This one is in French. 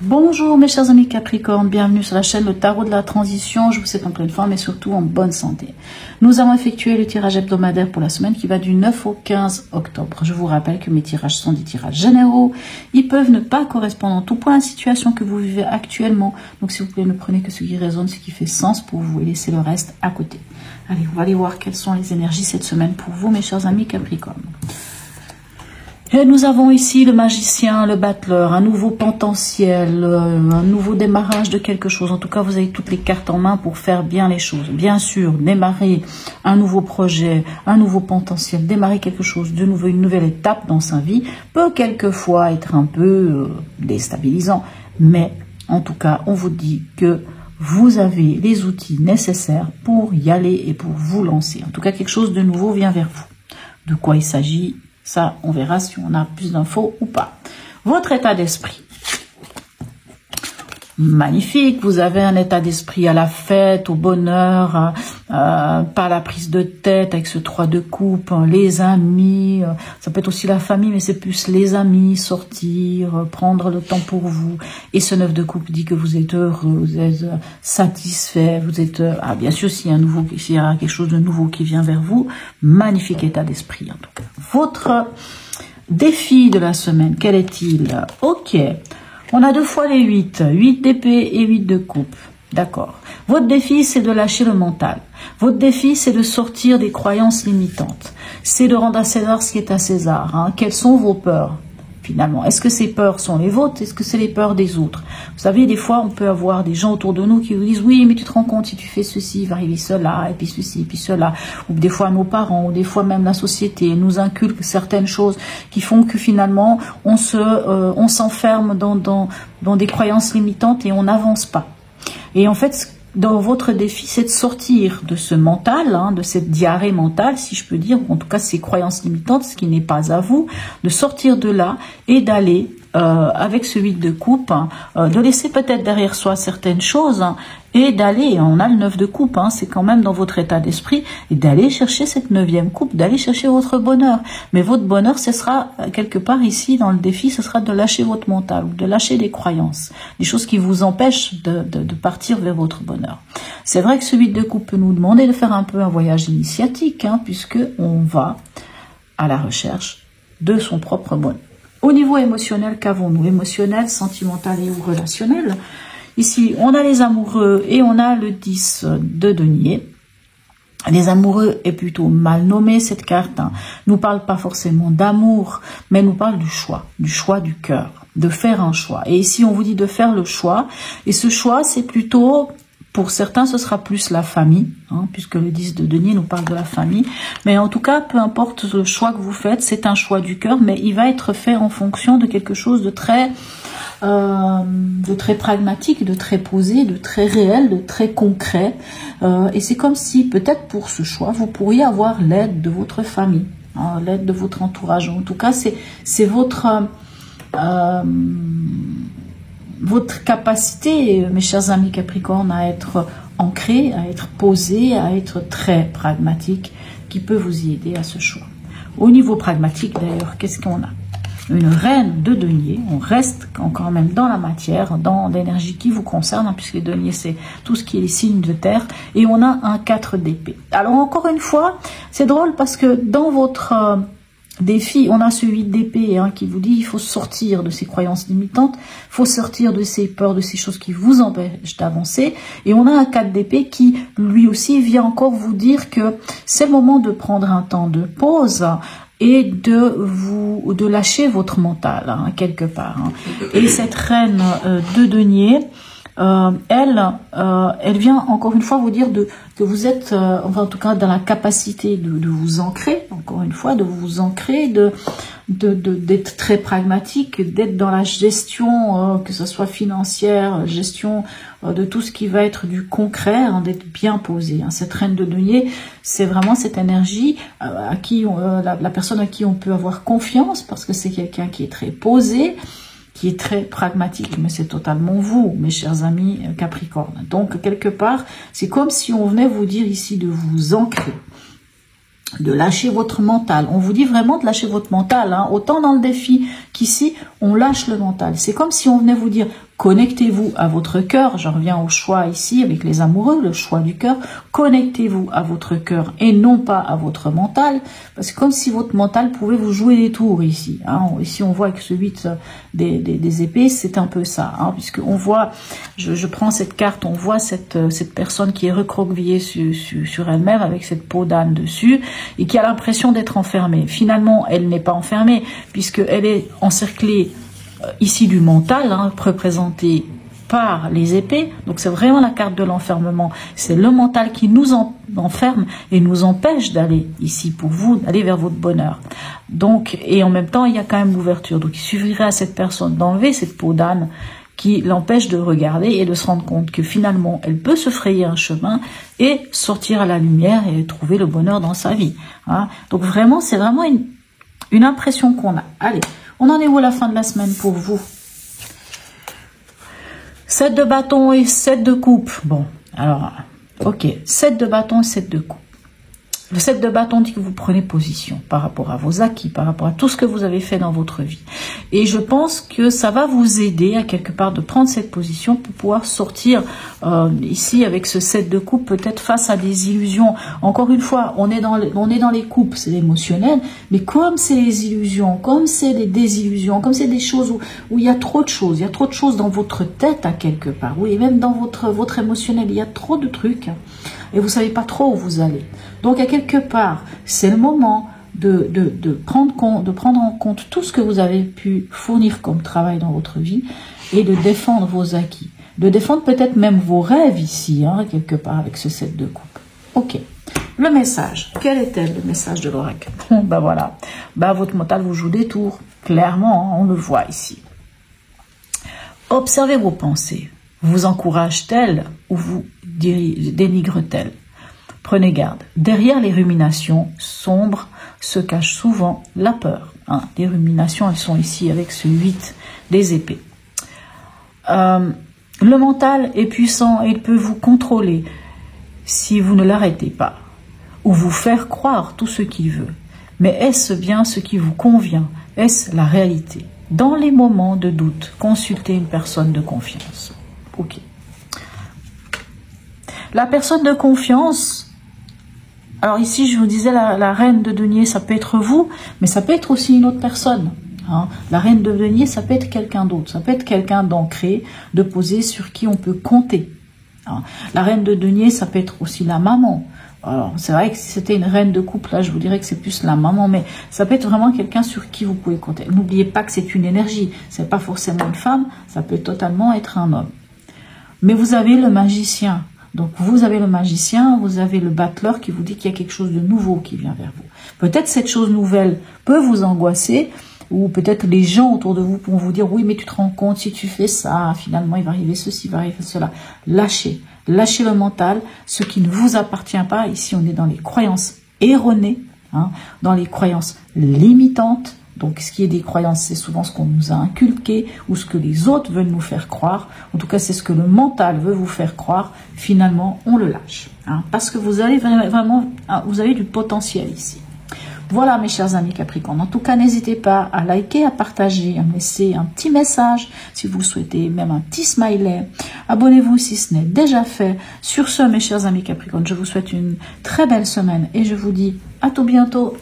Bonjour mes chers amis Capricorne, bienvenue sur la chaîne Le Tarot de la Transition. Je vous souhaite en pleine forme et surtout en bonne santé. Nous avons effectué le tirage hebdomadaire pour la semaine qui va du 9 au 15 octobre. Je vous rappelle que mes tirages sont des tirages généraux. Ils peuvent ne pas correspondre en tout point à la situation que vous vivez actuellement. Donc s'il vous plaît, ne prenez que ce qui résonne, ce qui fait sens pour vous et laissez le reste à côté. Allez, on va aller voir quelles sont les énergies cette semaine pour vous mes chers amis Capricorne. Et nous avons ici le magicien, le battleur, un nouveau potentiel, un nouveau démarrage de quelque chose. En tout cas, vous avez toutes les cartes en main pour faire bien les choses. Bien sûr, démarrer un nouveau projet, un nouveau potentiel, démarrer quelque chose de nouveau, une nouvelle étape dans sa vie peut quelquefois être un peu déstabilisant. Mais en tout cas, on vous dit que vous avez les outils nécessaires pour y aller et pour vous lancer. En tout cas, quelque chose de nouveau vient vers vous. De quoi il s'agit ? Ça, on verra si on a plus d'infos ou pas. Votre état d'esprit. Magnifique, vous avez un état d'esprit à la fête, au bonheur, pas la prise de tête avec ce 3 de coupe, les amis, ça peut être aussi la famille, mais c'est plus les amis, sortir, prendre le temps pour vous. Et ce 9 de coupe dit que vous êtes heureux, vous êtes satisfait, vous êtes... bien sûr, s'il y a quelque chose de nouveau qui vient vers vous, magnifique état d'esprit en tout cas. Votre défi de la semaine, quel est-il? Ok. On a 2 fois les 8 d'épée et 8 de coupe. D'accord. Votre défi, c'est de lâcher le mental. Votre défi, c'est de sortir des croyances limitantes. C'est de rendre à César ce qui est à César. Quelles sont vos peurs, finalement? Est-ce que ces peurs sont les vôtres? Est-ce que c'est les peurs des autres? Vous savez, des fois, on peut avoir des gens autour de nous qui vous disent « Oui, mais tu te rends compte, si tu fais ceci, il va arriver cela, et puis ceci, et puis cela. » Ou des fois, nos parents, ou des fois même la société nous inculque certaines choses qui font que finalement, on s'enferme dans des croyances limitantes et on n'avance pas. Et en fait, dans votre défi, c'est de sortir de ce mental, de cette diarrhée mentale, si je peux dire, ou en tout cas ces croyances limitantes, ce qui n'est pas à vous, de sortir de là et d'aller, avec ce 8 de coupe, de laisser peut-être derrière soi certaines choses, et d'aller, on a le 9 de coupe, c'est quand même dans votre état d'esprit, et d'aller chercher cette 9e coupe, d'aller chercher votre bonheur. Mais votre bonheur, ce sera quelque part ici, dans le défi, ce sera de lâcher votre mental, ou de lâcher des croyances, des choses qui vous empêchent de partir vers votre bonheur. C'est vrai que ce 8 de coupe peut nous demander de faire un peu un voyage initiatique, puisque on va à la recherche de son propre bonheur. Au niveau émotionnel, qu'avons-nous? Émotionnel, sentimental et ou relationnel. Ici, on a les amoureux et on a le 10 de denier. Les amoureux est plutôt mal nommé, cette carte. Nous parle pas forcément d'amour, mais nous parle du choix du cœur, de faire un choix. Et ici, on vous dit de faire le choix. Et ce choix, c'est plutôt... Pour certains, ce sera plus la famille, puisque le 10 de denier nous parle de la famille. Mais en tout cas, peu importe le choix que vous faites, c'est un choix du cœur, mais il va être fait en fonction de quelque chose de très pragmatique, de très posé, de très réel, de très concret. Et c'est comme si, peut-être pour ce choix, vous pourriez avoir l'aide de votre famille, l'aide de votre entourage. En tout cas, c'est votre capacité, mes chers amis Capricorne, à être ancré, à être posé, à être très pragmatique, qui peut vous y aider à ce choix. Au niveau pragmatique, d'ailleurs, qu'est-ce qu'on a? Une reine de denier, on reste quand même dans la matière, dans l'énergie qui vous concerne, puisque les deniers, c'est tout ce qui est les signes de terre, et on a un 4 d'épée. Alors, encore une fois, c'est drôle parce que dans votre... défi, on a ce 8 d'épée qui vous dit il faut sortir de ces croyances limitantes, il faut sortir de ces peurs, de ces choses qui vous empêchent d'avancer. Et on a un 4 d'épée qui, lui aussi, vient encore vous dire que c'est le moment de prendre un temps de pause et de lâcher votre mental, quelque part. Et cette reine de denier, elle vient encore une fois vous dire que vous êtes, enfin en tout cas dans la capacité de vous ancrer, encore une fois, de vous ancrer, d'être très pragmatique, d'être dans la gestion, que ce soit financière, gestion de tout ce qui va être du concret, d'être bien posé. Cette reine de denier, c'est vraiment cette énergie à qui la personne à qui on peut avoir confiance, parce que c'est quelqu'un qui est très posé, qui est très pragmatique, mais c'est totalement vous, mes chers amis Capricorne. Donc, quelque part, c'est comme si on venait vous dire ici de vous ancrer, de lâcher votre mental. On vous dit vraiment de lâcher votre mental, hein. Autant dans le défi qu'ici, on lâche le mental. C'est comme si on venait vous dire, connectez-vous à votre cœur. Je reviens au choix ici avec les amoureux, le choix du cœur. Connectez-vous à votre cœur et non pas à votre mental. Parce que comme si votre mental pouvait vous jouer des tours ici, hein. Ici, on voit avec ce 8 des épées, c'est un peu ça, hein, puisque on voit, je prends cette carte, on voit cette personne qui est recroquevillée sur elle-même avec cette peau d'âne dessus et qui a l'impression d'être enfermée. Finalement, elle n'est pas enfermée puisqu'elle est encerclée ici du mental, hein, représenté par les épées. Donc c'est vraiment la carte de l'enfermement. C'est le mental qui nous enferme et nous empêche d'aller ici pour vous, d'aller vers votre bonheur. Donc, et en même temps, il y a quand même l'ouverture. Donc il suffirait à cette personne d'enlever cette peau d'âne qui l'empêche de regarder et de se rendre compte que finalement, elle peut se frayer un chemin et sortir à la lumière et trouver le bonheur dans sa vie, hein. Donc vraiment, c'est vraiment une impression qu'on a. Allez, on en est où à la fin de la semaine pour vous? 7 de bâton et 7 de coupe. Bon, alors, ok. 7 de bâton et 7 de coupe. Le 7 de bâton dit que vous prenez position par rapport à vos acquis, par rapport à tout ce que vous avez fait dans votre vie. Et je pense que ça va vous aider à quelque part de prendre cette position pour pouvoir sortir ici avec ce 7 de coupe, peut-être face à des illusions. Encore une fois, on est dans les coupes, c'est l'émotionnel, mais comme c'est les illusions, comme c'est des désillusions, comme c'est des choses où il y a trop de choses, il y a trop de choses dans votre tête à quelque part, oui, et même dans votre émotionnel, il y a trop de trucs. Et vous savez pas trop où vous allez. Donc, à quelque part, c'est le moment de prendre en compte tout ce que vous avez pu fournir comme travail dans votre vie et de défendre vos acquis. De défendre peut-être même vos rêves ici, hein, quelque part, avec ce 7 de coupe. Ok. Le message. Quel est-il, le message de l'oracle? Bon, ben voilà. Ben, votre mental vous joue des tours. Clairement, hein, on le voit ici. Observez vos pensées. Vous encourage-t-elle ou vous dénigre-t-elle? Prenez garde. Derrière les ruminations sombres se cache souvent la peur, hein. Les ruminations, elles sont ici avec ce 8 des épées. Le mental est puissant et il peut vous contrôler si vous ne l'arrêtez pas ou vous faire croire tout ce qu'il veut. Mais est-ce bien ce qui vous convient? Est-ce la réalité? Dans les moments de doute, consultez une personne de confiance. Ok. La personne de confiance, alors ici je vous disais la reine de denier, ça peut être vous, mais ça peut être aussi une autre personne, hein. La reine de denier, ça peut être quelqu'un d'autre, ça peut être quelqu'un d'ancré, de posé, sur qui on peut compter, hein. La reine de denier, ça peut être aussi la maman. Alors c'est vrai que si c'était une reine de couple, là je vous dirais que c'est plus la maman, mais ça peut être vraiment quelqu'un sur qui vous pouvez compter. N'oubliez pas que c'est une énergie, c'est pas forcément une femme, ça peut totalement être un homme. Mais vous avez le magicien. Donc vous avez le magicien, vous avez le battleur qui vous dit qu'il y a quelque chose de nouveau qui vient vers vous. Peut-être cette chose nouvelle peut vous angoisser, ou peut-être les gens autour de vous vont vous dire, oui, mais tu te rends compte, si tu fais ça, finalement il va arriver ceci, il va arriver cela. Lâchez le mental, ce qui ne vous appartient pas. Ici on est dans les croyances erronées, hein, dans les croyances limitantes. Donc, ce qui est des croyances, c'est souvent ce qu'on nous a inculqué ou ce que les autres veulent nous faire croire. En tout cas, c'est ce que le mental veut vous faire croire. Finalement, on le lâche, hein, parce que vous avez vraiment, vous avez du potentiel ici. Voilà, mes chers amis Capricorne. En tout cas, n'hésitez pas à liker, à partager, à me laisser un petit message si vous le souhaitez, même un petit smiley. Abonnez-vous si ce n'est déjà fait. Sur ce, mes chers amis Capricorne, je vous souhaite une très belle semaine et je vous dis à tout bientôt.